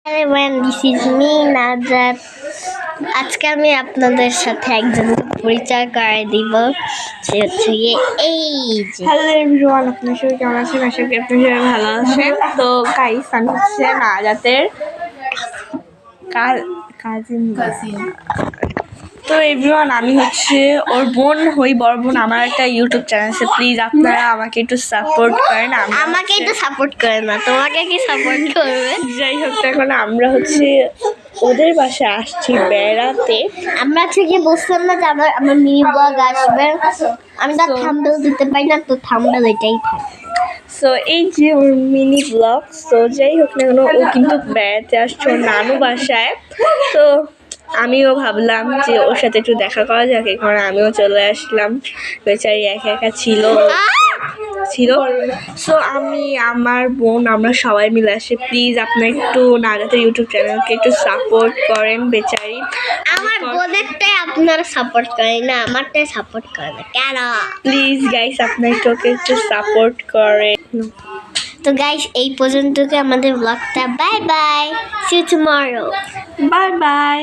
everyone, this is me Najat. আজকে আমি আপনাদের সাথে একজনকে পরিচয় করাই দিব। সে হচ্ছে এই যে হ্যালো এভরিওয়ান, আপনার সবাই কেমন আছেন? আশা করি আপনি সবাই ভালো আছেন। তো গাইস, আমি হচ্ছে নাজাতের কাজিন। তো এভরিওয়ান, আমি হচ্ছে ওর বোন হই, বড় বোন। আমার একটা ইউটিউব চ্যানেল আছে, প্লিজ আপনারা আমাকে একটু সাপোর্ট করেন। আমাকে একটু সাপোর্ট করে না, তোমাকে কি সাপোর্ট করবে? যাই হোক, এখন আমরা হচ্ছে ওদের বাসায় আসছি বেড়াতে। আমরা থেকে বলছিলাম না যে আমার মিনি ব্লগ আসবে, আমি তো থাম্বনেল দিতে পারি না, তো থাম্বনেল এটাই থাকে। সো এই যে ওর মিনি ব্লগ। সো যাই হোক না কেন, ও কিন্তু বেড়াতে আসছে ওর নানু বাসায়। তো আমিও ভাবলাম যে ওর সাথে একটু দেখা করা যাক, এখন আমিও চলে আসলাম। বেচারি একা একা ছিল। সো আমি, আমার বোন, আমরা সবাই মিলে আসি। প্লিজ আপনার একটু নাজাতের ইউটিউব চ্যানেলকে একটু সাপোর্ট করেন। বেচারি আমার বোনেরটাই আপনারা সাপোর্ট করেন না, আমারটাই সাপোর্ট করে না কেন? প্লিজ গাইস, আপনার একটু সাপোর্ট করেন। তো গাইস, এই পর্যন্তকে আমাদের ব্লগটা। Bye bye, see you tomorrow. Bye by.